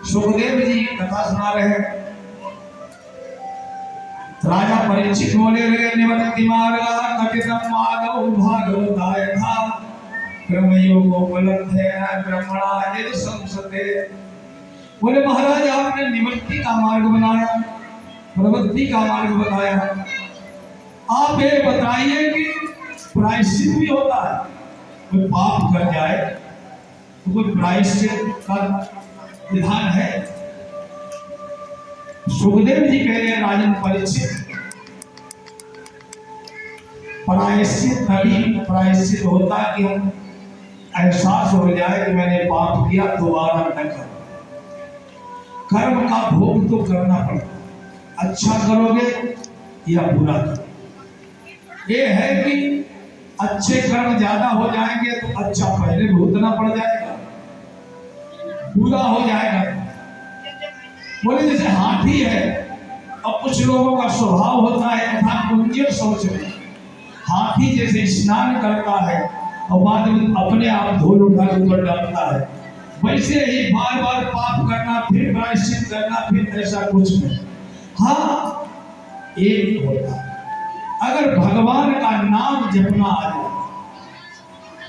सुखदेव जी कथा सुना रहे हैं। राजा परीक्षित बोले रे निवृत्ति मार्गा कथितम आदौ भागवताय था कर्मयोगोपलब्धे ब्रह्मणा यदि संसते। बोले महाराज आपने निवृत्ति का मार्ग बनाया, प्रवृत्ति का मार्ग बताया, आप ये बताइए कि प्रायश्चित भी होता है। कोई पाप कर जाए तो कोई प्रायश्चित का विधान है? सुखदेव जी कह रहे हैं राजन परीक्षित, प्रायश्चित तभी प्रायश्चित होता कि हम एहसास हो जाए कि मैंने पाप किया, दोबारा न करो। कर्म का भोग तो करना पड़ता, अच्छा करोगे या बुरा करोगे। ये है कि अच्छे कर्म ज्यादा हो जाएंगे तो अच्छा पहले भुगतना पड़ जाएगा, बुरा हो जाएगा। बोले जैसे हाथी है, अब कुछ लोगों का स्वभाव होता है तथा कुंजर सोच में, हाथी जैसे स्नान करता है और बाद में अपने आप धूल उठा ऊपर डालता है, वैसे ही बार बार पाप करना, फिर प्रायश्चित करना, फिर ऐसा कुछ नहीं। हाँ, एक होता है अगर भगवान का नाम जपना आ जाए,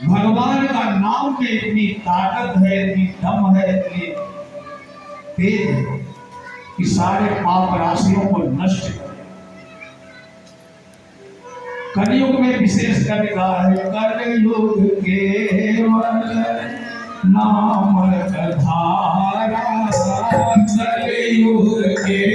भगवान का नाम में इतनी ताकत है, इतनी दम है, इतनी तेज है कि सारे पाप राशियों को नष्ट कर। कलयुग में विशेष कर कहा है, कलयुग केवल नाम धारा, कलयुग केवल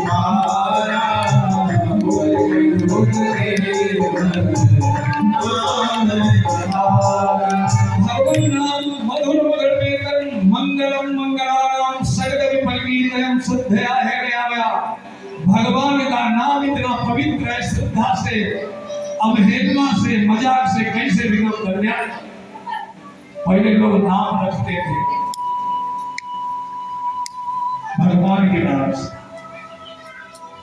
नाम धारा, भगवान का नाम इतना पवित्र है, श्रद्धा से, अवहेलना से, मजाक से कैसे भी लोग कल्याण। पहले लोग नाम रखते थे भगवान के नाम से।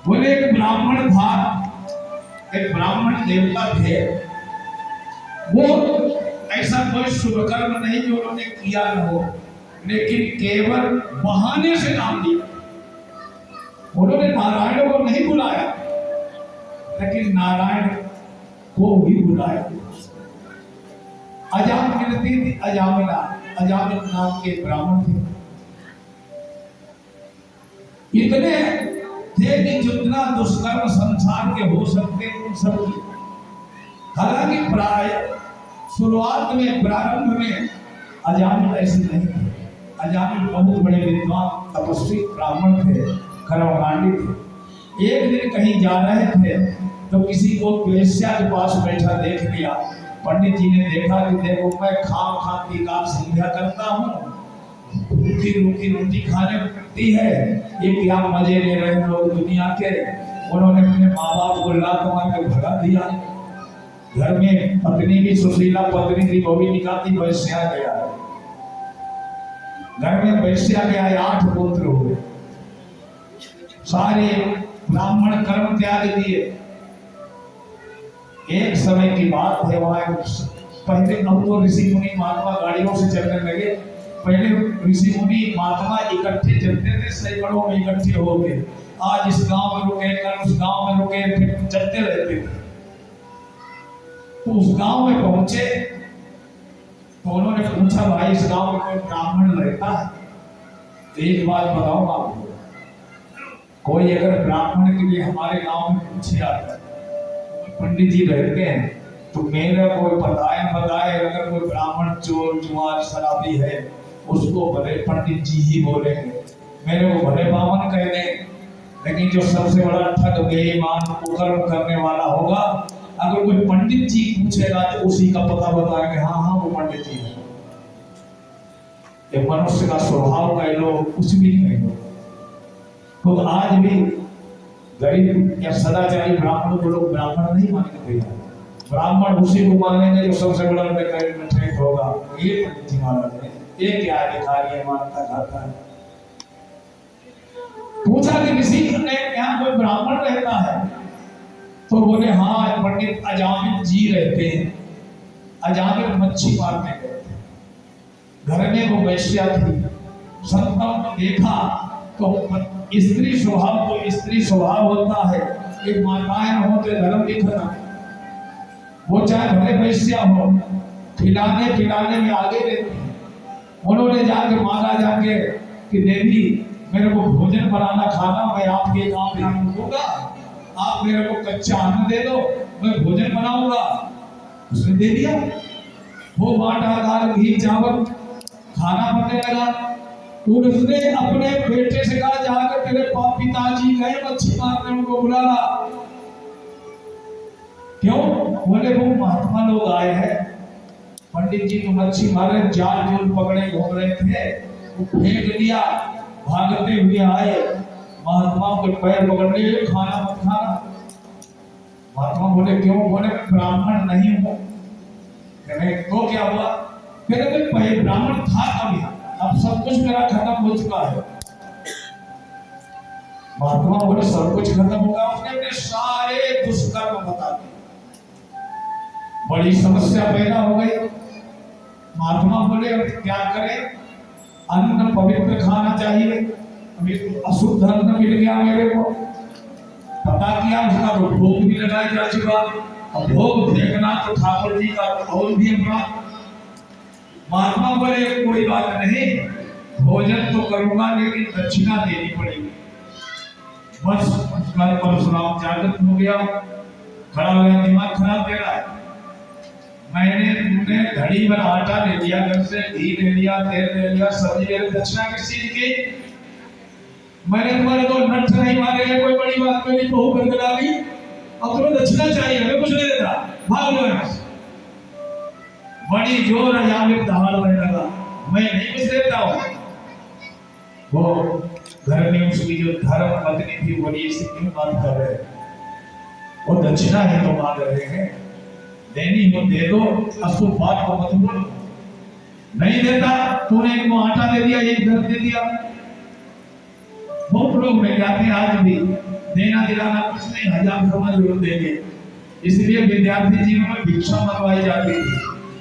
बोले एक ब्राह्मण था, एक ब्राह्मण देवता थे, वो ऐसा कोई शुभ कर्म नहीं जो उन्होंने किया न हो, लेकिन केवल बहाने से नाम लिया। उन्होंने नारायण को नहीं बुलाया, लेकिन नारायण को भी बुलाया। अजामिलती थी, अजामिला, अजामिल नाम के ब्राह्मण थे। इतने थे कि जितना दुष्कर्म संसार के हो सकते उन सब की। हालांकि प्राय शुरुआत में, प्रारंभ में अजामिल ऐसे नहीं थे। अजामिल बहुत बड़े विद्वान तपस्वी ब्राह्मण थे, कर्मकांडी थे। एक दिन कहीं जा रहे थे तो किसी को वेश्या के पास बैठा देख लिया। पंडित जी ने देखा कि देखो मैं खाम खाती का संध्या करता हूँ, रूखी रूखी रोटी खाने पड़ती है, ये क्या मजे ले रहे हैं लोग दुनिया के। उन्होंने अपने माँ बाप को ला कमा के भगा दिया। घर में पत्नी भी सुशीला पत्नी थी, वो भी निकालती, वैश्या गया। घर में वैश्या गया, 8 पुत्र हुए। सारे ब्राह्मण कर्म त्याग दिए। एक समय की बात है, वहां पहले अब तो ऋषि मुनि महात्मा गाड़ियों से चलने लगे। पहले ऋषि मुनि महात्मा इकट्ठे चलते थे, सैकड़ों में इकट्ठे हो गए। आज इस गांव में रुके, कल उस गांव में रुके, फिर चलते रहते थे। तो उस गांव में पहुंचे तो उन्होंने पूछा, भाई इस गांव में कोई ब्राह्मण रहता है? तो एक बात बताओ आपको, कोई अगर ब्राह्मण के लिए हमारे गांव में पूछे आता है, पंडित जी रहते हैं, तो मेरा कोई बताए अगर कोई ब्राह्मण चोर जुआर शराबी है, उसको भले पंडित जी ही बोलेंगे, मेरे को भले बामन कह दें। लेकिन जो सबसे बड़ा ठग बेईमान कुकर्म करने वाला होगा, अगर कोई पंडित जी पूछेगा तो उसी का पता बताएंगे, हाँ हाँ वो पंडित जी है। ये मनुष्य का स्वभाव कह लो, कुछ भी कह लो। तो आज भी गरीब या सदाचारी ब्राह्मणों को लोग ब्राह्मण नहीं मानते। ब्राह्मण उसी को मानेंगे जो सबसे बड़ा होगा। ये पंडित जी महाराज है, ये क्या अधिकारी है, मानता खाता है। पूछा कि ऋषि ने यहाँ कोई ब्राह्मण रहता है? तो बोले हाँ, पंडित अजामिल जी रहते हैं। अजामिल मच्छी मारने गए थे, घर में वो वैश्या थी। संतों ने देखा तो स्त्री स्वभाव तो स्त्री स्वभाव होता है, एक माताएं हो तो धर्म दिखना, वो चाहे भले वैश्या हो, खिलाने पिलाने में आगे रहती है। उन्होंने जाके मांगा जाके कि देवी मेरे को भोजन बनाना खाना, मैं आपके काम में होगा, आप मेरे को कच्चा अन्न दे दो, मैं भोजन बनाऊंगा। उसने दे दिया। वो आटा दाल घी चावल खाना बनने लगा। तो उसने अपने बेटे से कहा जाकर तेरे पिताजी गए मच्छी मारने, उनको बुला ला। क्यों? बोले वो महात्मा लोग आए हैं, पंडित जी तो मच्छी मारे, जाल जोल पकड़े घूम रहे थे, वो फेंक दिया, भागते हुए आए, महात्मा के पैर पकड़ लिए, खाना मत खाना। महात्मा बोले क्यों? बोले ब्राह्मण नहीं हूं। कहने तो क्या हुआ? कहने मैं ब्राह्मण था कभी, अब सब कुछ मेरा खत्म हो चुका है। महात्मा बोले सब कुछ खत्म होगा? उसने अपने सारे दुष्कर्म बता दिए। बड़ी समस्या पैदा हो गई। महात्मा बोले अब क्या करें? अन्न पवित्र खाना चाहिए, अभी अशुद्ध अन्न मिल गया मेरे को, पता किया उसका तो भोग भी लगाया जा चुका। अब भोग फेंकना तो ठाकुर जी का और भी अपराध। महात्मा बोले कोई बात नहीं, भोजन तो करूंगा लेकिन दक्षिणा देनी पड़ेगी। बस कल परशुराम जागृत हो गया, खड़ा हो गया, दिमाग खराब दे रहा है। तुमने घड़ी भर आटा ले लिया, घर से घी ले लिया, तेल ले लिया, सब्जी ले ली, दक्षिणा किस चीज की? मैंने तुम्हारे को नट नहीं मारे हैं, कोई बड़ी बात मेरी बहू कर डाली, अब तुम्हें दक्षिणा चाहिए, मैं कुछ नहीं देता, भाग लो यहाँ से। बड़ी जोर अजामिल दहाड़ने लगा, मैं नहीं कुछ देता हूँ। वो घर में उसकी जो धर्म पत्नी थी बोली इससे क्यों बात कर रहे हैं, वो दक्षिणा ही तो मांग रहे हैं, देनी हो दे दो, अशुभ बात को मत बोलो। नहीं देता, तूने एक को आटा दे दिया, एक घर दे दिया। बहुत लोग मिल जाते हैं आज भी, देना दिलाना कुछ नहीं, हजार समझ जरूर देंगे। इसलिए विद्यार्थी जीवन में भिक्षा मंगवाई जाती थी,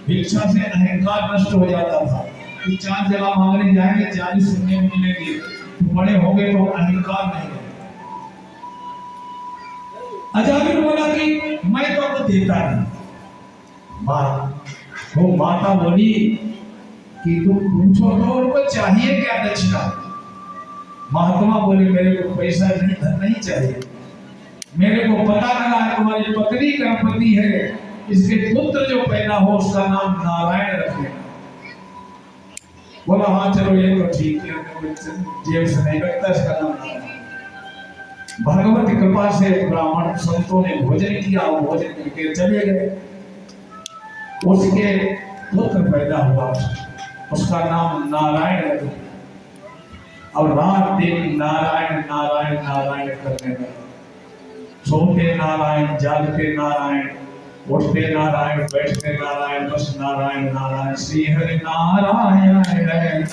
भिक्षा से अहंकार नष्ट हो जाता था कि 4 जगह मांगने जाएंगे 40 सुनने को मिलेंगे, बड़े होंगे तो अहंकार नहीं है। अजामिल बोला कि मैं तो आपको देता नहीं। वो माता बोली कि तुम पूछो तो उनको चाहिए क्या दक्षिणा? महात्मा बोले मेरे को पैसा नहीं, धन नहीं चाहिए, मेरे को पता लगा है तुम्हारी पत्नी गर्भवती है, इसके पुत्र जो पैदा हो उसका नाम नारायण रखे। बोला हाँ चलो ये तो ठीक है, जेब से नहीं लगता इसका नाम नारायण। भगवत कृपा से ब्राह्मण संतों ने भोजन किया, भोजन करके चले गए। उसके पुत्र पैदा हुआ, उसका नाम नारायण रखा। और रात दिन नारायण नारायण नारायण करने लगे, सोते नारायण, जागते नारायण, उठते नारायण, बैठते नारायण, बस नारायण नारायण। श्री हरि नारायण नारायण नारायण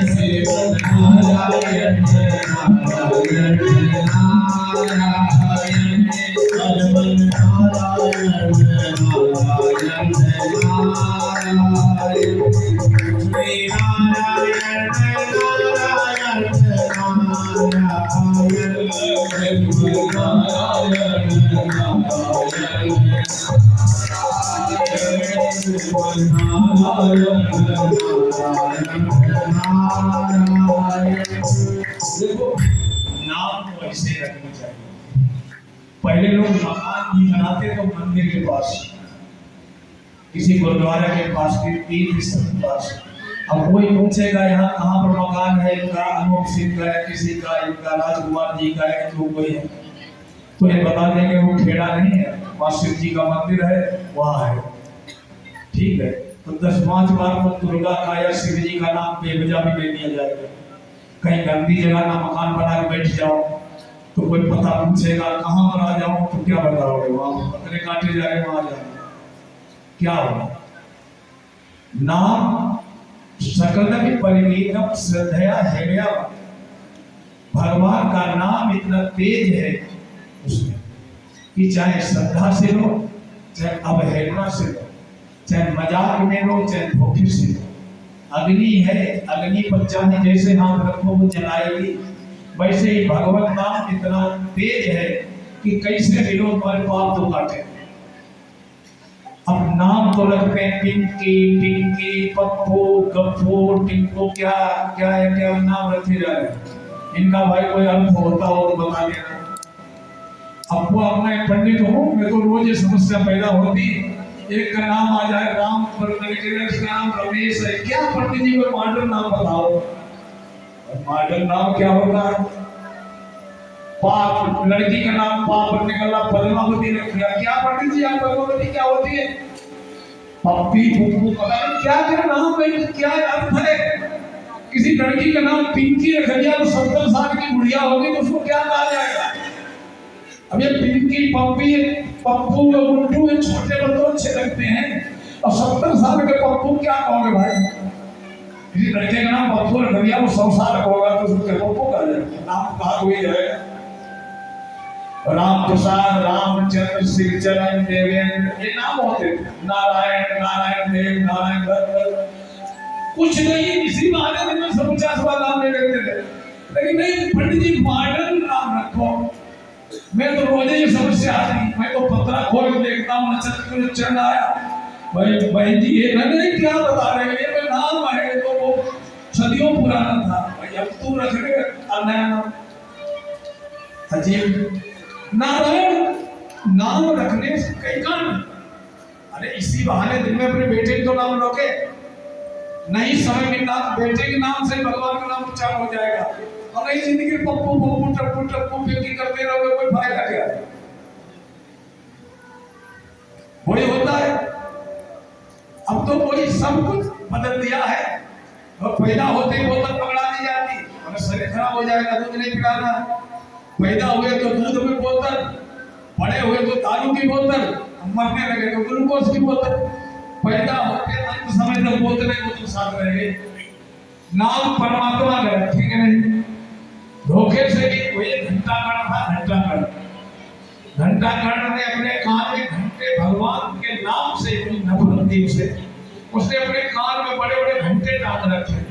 सेवन नारायण नारायण नारायण अर्पण नारायण नारायण नारायण श्री नारायण नारायण देखो नाम तो ऐसे रखना चाहिए। पहले लोग मकान भी बनाते तो मंदिर के पास, किसी गुरुद्वारा के पास, तीर्थ स्थल के पास। अब कोई पूछेगा यहाँ कहाँ पर मकान है इनका, अनूप सिंह का है, किसी का, इनका राजकुमार जी का है, जो कोई है तो ये बता देंगे वो खेड़ा नहीं है, वहाँ शिव जी का मंदिर है, वहाँ है। ठीक है, तो 10-5 बार तो दुर्गा का या शिव जी का नाम बेवजह भी ले लिया जाएगा। कहीं गंदी जगह ना मकान बना के बैठ जाओ तो कोई पता पूछेगा कहाँ पर आ जाऊं तो क्या बताओगे, वहां पत्थर काटे जा रहे वहां जाए क्या होगा? नाम सकल परिगीतम श्रद्धया हेया, भगवान का नाम इतना तेज है उसमें कि चाहे श्रद्धा से लो, चाहे अवहेलना से लो, चाहे मजाक में लो, चाहे धोखे से लो। अग्नि है, अग्नि पर चाहे जैसे हाथ रखो वो जलाएगी। वैसे ही भगवत नाम इतना तेज है कि कैसे भी लोग तुम्हारे पाप तो काटे। अब नाम तो रखते हैं पिंकी, टिंकी, पप्पू, गप्पू, टिंकू, क्या क्या है, क्या नाम रखे जा रहे हैं। इनका भाई कोई अर्थ होता हो तो बता देना। अब वो अपना एक पंडित हूँ, मैं तो रोज ये समस्या पैदा होती, एक का नाम आ जाए राम, पर इसका नाम रमेश है, क्या पंडित जी को मॉडर्न नाम बताओ। मॉडर्न नाम क्या होता है? पाप, लड़की का नाम पाप निकला, पद्मावती रख दिया। क्या पंडित जी आप पद्मावती क्या होती है? पप्पी, पुप्पू, पता नहीं क्या क्या नाम है, क्या अर्थ है। किसी लड़की का नाम पिंकी रख दिया तो 70 साल की बुढ़िया होगी तो उसको क्या कहा जाएगा? अब ये पिंकी, पप्पी, पप्पू, गुड्डू ये छोटे बच्चों अच्छे लगते हैं, और 70 साल के पप्पू क्या कहोगे भाई? किसी लड़के का नाम पप्पू रख दिया वो 100 साल का होगा तो उसको पप्पू कहा जाएगा, नाम कहा कोई जाएगा। राम प्रसाद, रामचंद्र, श्रीचरण, देवेंद्र, ये नाम होते थे। नारायण, नारायण देव, नारायण दत्त, कुछ नहीं, इसी बहाने में सब 50 नाम ले लेते थे। लेकिन नहीं, पंडित जी मॉडर्न नाम रखो। मैं तो रोज ये समस्या आती, मैं तो पत्रा खोल के देखता हूँ, नक्षत्र में चढ़ आया, भाई बहन जी ये नहीं क्या बता रहे हैं, ये नाम है तो वो सदियों पुराना था, भाई अब तू रख ले नया नाम। अजीब नारायण नाम रखने से कई कारण। अरे इसी बहाने दिन में अपने बेटे को नाम लोगे, नहीं समय मिलना बेटे के नाम से भगवान का नाम उच्चारण हो जाएगा, और नहीं जिंदगी पप्पू पप्पू टप्पू टप्पू फेंकी करते रहोगे, कोई फायदा क्या है? वही होता है। अब तो कोई सब कुछ बदल दिया है, और पैदा होते ही बोतल पकड़ा दी जाती, और शरीर खराब हो जाएगा, दूध नहीं पिलाना। पैदा हुए तो दूध में बोतल, बड़े हुए तो दारू की बोतल, मरने लगे तो ग्लूकोज की बोतल। पैदा होते अंत समय तक बोतल साथ रहेंगे। नाम परमात्मा का रखेंगे नहीं। धोखे से भी कोई घंटा कर्ण था, घंटा कर्ण ने अपने कान में घंटे भगवान के नाम से नफरत थी उसे, उसने अपने कान में बड़े बड़े घंटे टांग रखे।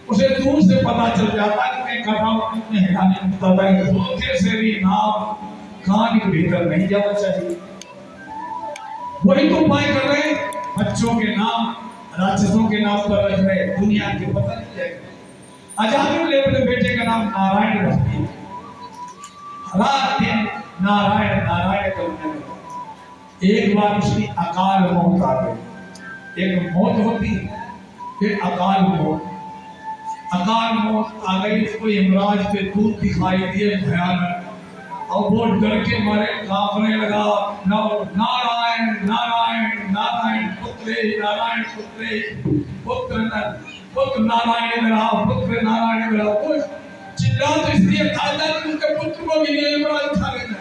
उसे दूर से पता चल जाता कि मैं कर रहा हूँ, कितने हिलाने लगता है। धोखे से भी नाम कान के भीतर नहीं जाना चाहिए। वही तो उपाय कर रहे हैं, बच्चों के नाम राक्षसों के नाम पर रख रहे, दुनिया के पता नहीं जाएगा। अजामिल ने अपने बेटे का नाम नारायण रख दिया, रात दिन नारायण नारायण करने लगा। एक बार उसकी अकाल मौत आ गई। एक मौत होती है, फिर अकाल मौत। अकाल मौत आ गई, उसको यमराज के दूत दिखाई दिए भयानक, और वो डर के मारे कांपने लगा। नारायण नारायण नारायण पुत्रे, नारायण पुत्रे, पुत्र नारायण मेरा, पुत्र नारायण मेरा। वो चिल्ला तो इसलिए था कि उनके पुत्र को भी यमराज उठा लेना।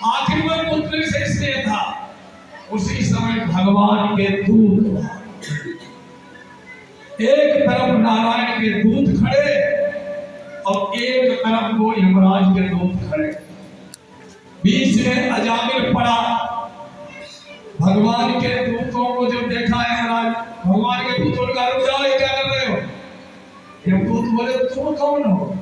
आखिर में पुत्र से इसलिए था। उसी समय भगवान के दूत, एक तरफ नारायण के दूत खड़े और एक तरफ वो यमराज के दूत खड़े, बीच में अजामिल पड़ा। भगवान के दूतों को जब देखा यमराज, भगवान के दूतों ने कहा रुक जाओ, ये क्या कर रहे हो? यमदूत बोले तुम कौन हो?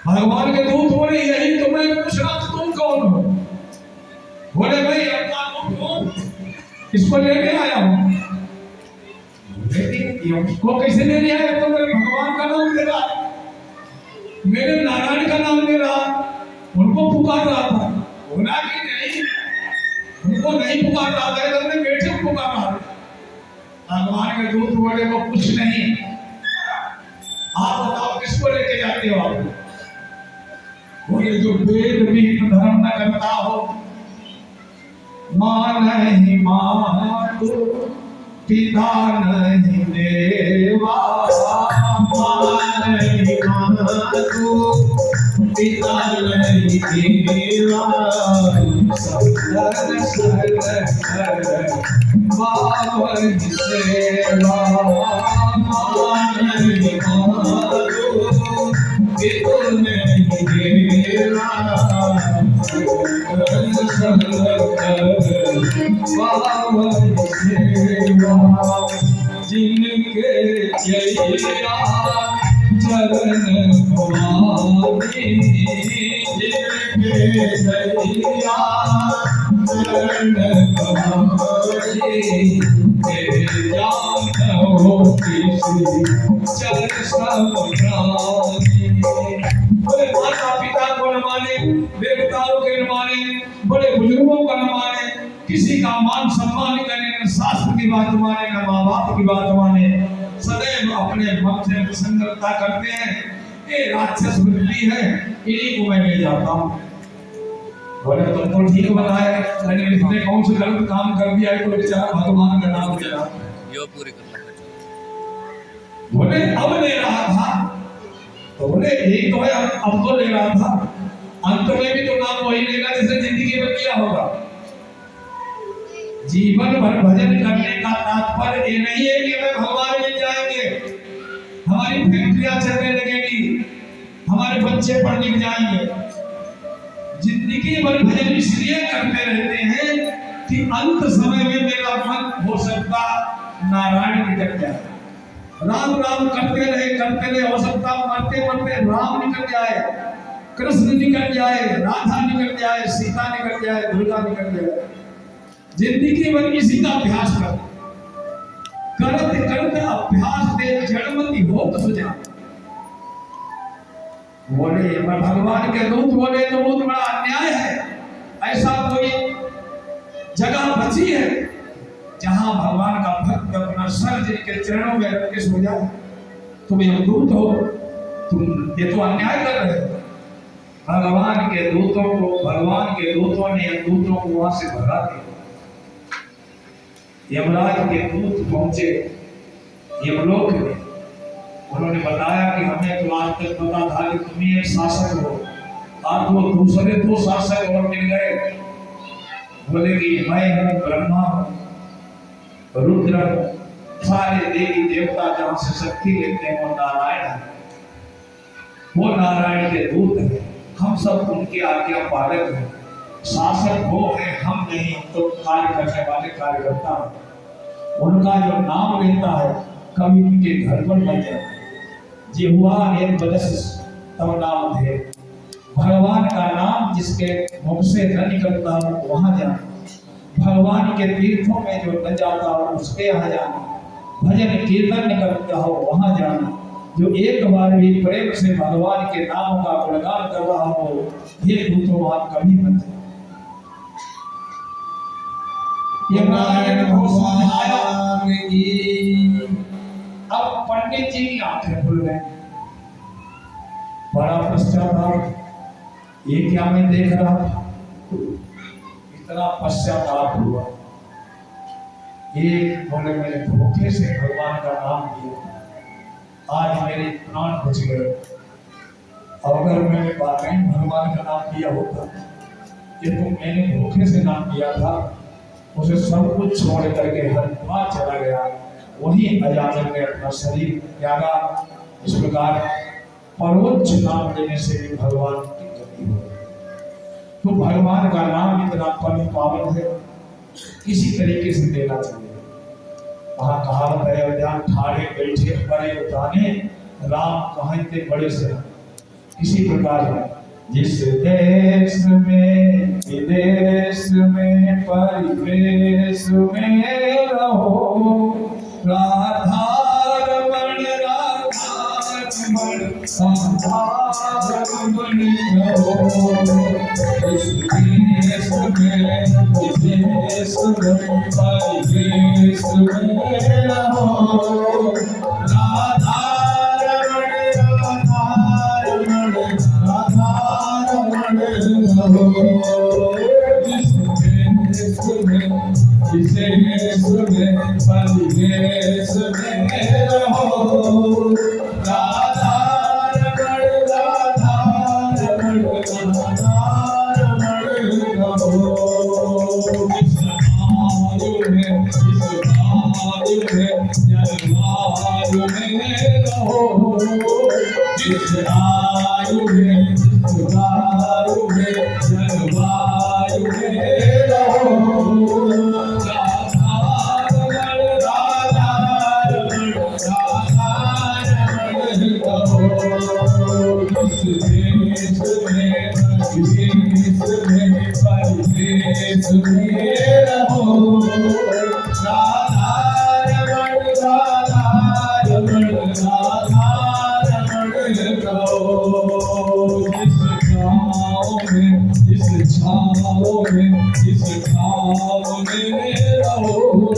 भगवान के दूत बोले यही तो मैं पूछ रहा था, तुम कौन हो? बोले भाई अवतार हूं, इसको लेके आया हूं। लेकिन उसको कैसे ले आया? तो मेरे भगवान का नाम ले रहा, मेरे नारायण का नाम ले रहा, उनको पुकार रहा था। होना कि नहीं, उनको नहीं पुकार रहा था, अपने बेटे को पुकार रहा था। भगवान के दूत बोले वो कुछ नहीं, आप बताओ किसको लेके जाते हो आप? बोले जो वेद विहीन धर्म न करता हो, मां नहीं मातु, पिता नहीं देवा, मां नहीं मातु, पिता नहीं तेरा सदर सर बावन सेवा नहीं मारो पिता नहीं तेरा सदर बावन सेवा जिनके जैया चरण भवानी जिनके जैया चरण भवानी जानो किसी चरण समरानी। बोले माता पिता को न माने, देवताओं के न माने, बड़े बुजुर्गों का न माने, किसी का मान सम्मान करे, न शास्त्र की बात माने, न माँ बाप की बात माने, सदैव अपने मन से प्रसन्नता करते हैं। ये राक्षस वृत्ति है, इन्हीं को मैं ले जाता हूँ। बोले तुम तो ठीक बताया, लेकिन इसने कौन सा गलत काम कर दिया है तो बेचारा भगवान का नाम लेना यो पूरी करना। बोले अब ले रहा था, तो बोले एक तो है अब तो ले रहा था, अंत में भी तो नाम वही लेगा जैसे जिंदगी में किया होगा। जीवन भर भजन करने का तात्पर्य ये नहीं है कि हमें भगवान मिल जाएंगे, हमारी फैक्ट्रियां चलने लगेगी, हमारे बच्चे पढ़ लिख जाएंगे। जिंदगी भर भजन इसलिए करते रहते हैं कि अंत समय में मेरा मन हो सकता नारायण निकल जाए। राम राम करते रहे, हो सकता मरते मरते राम निकल जाए, कृष्ण निकल जाए, राधा निकल जाए, सीता निकल जाए, दुर्गा निकल जाए। जिंदगी भर इसी का अभ्यास करते करते अभ्यास दे जड़मती होत सुझा। बोले भगवान के दूत बोले तो बहुत बड़ा अन्याय है, ऐसा कोई जगह बची है जहां भगवान का भक्त अपना सर जिनके चरणों में रख के सो जाए। तुम यमदूत हो, तुम ये तो अन्याय कर रहे हो। भगवान के दूतों ने यमदूतों को वहां से भगा दिया। यमराज के दूत पहुंचे यमलोक में, उन्होंने बताया कि हमें तो आज तक पता था कि तुम ही एक शासक हो, आज वो दूसरे दो शासक और मिल गए। बोले कि मैं हूँ ब्रह्मा, रुद्र, सारे देवी देवता जहाँ से शक्ति लेते हैं वो नारायण है, वो नारायण के दूत है, हम सब उनके आज्ञा पालक हैं। शासक वो है, हम नहीं, तो कार्य करने वाले कार्यकर्ता हैं। उनका जो नाम लेता है कभी उनके घर पर न जाए। जिह्वा एक बदस तब नाम थे, भगवान का नाम जिसके मुख से न निकलता हो वहां जाना, भगवान के तीर्थों में जो न जाता हो उसके यहाँ जाना, भजन कीर्तन निकलता हो वहां जाना, जो एक बार भी प्रेम से भगवान के नाम का गुणगान कर रहा हो, ये दूतों आप कभी मत। ये नारायण भगवान की। अब पंडित जी की आंखें खुल गई, बड़ा पश्चाताप, ये क्या मैं देख रहा था, इतना पश्चाताप हुआ। एक बोले मैंने धोखे से भगवान का नाम लिया, आज मेरे प्राण बच गए। अगर मैंने वाकई भगवान का नाम लिया होता, ये तो मैंने धोखे से नाम लिया था, उसे सब कुछ छोड़ करके हरिद्वार चला गया, वही अजामिल ने अपना शरीर त्यागा। इस प्रकार परोक्ष नाम लेने से भी भगवान की गति हो। तो भगवान का नाम इतना पवित्र पावन है, किसी तरीके से लेना चाहिए। वहां कहावत है, अयोध्या ठाड़े बैठे बड़े उताने, राम कहते बड़े से। इसी प्रकार है, जिस देश में विदेश में परिवेश में रहो, राधा रमण संसार रमण रहो। इस देश में विदेश में परिवेश में रहो, राधा जलवायु में रहो, जिस आयु में, जिस वायु में, जलवायु में रहो। राधा रमण, राधा रमण, राधा रमण रहो। इस देश में, विदेश में, परदेश में रहो। राधा रमण, राधा रमण, राधा रमण रहो। जिस गाँव में, जिस छाँव में, जिस छाँव में रहो,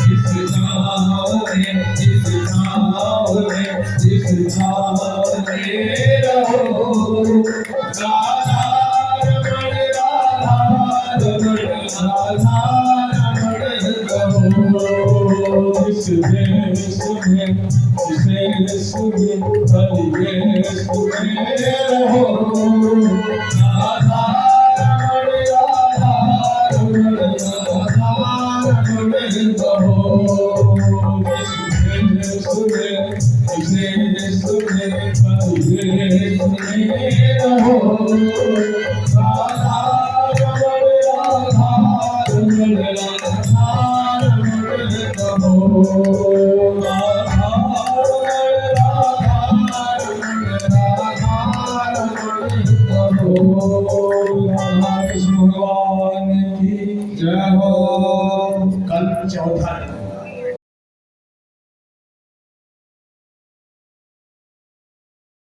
जिस गाँव में, जिस छाँव में, जिस छाँव में रहो। राधा रमण, राधा रमण, राधा रमण रहो। इस देश में, इस देश में, परिवेश में रहो। राधा रमण, राधा रमण, राधा रमण रहो। इस देश में, इस देश में, परिवेश में रहो। राधा रमण, राधा रमण, राधा रमण रहो। राधा रमण, राधा रमण, राधा रमण रहो। राधा कृष्ण भगवान की जय हो। कल चौथा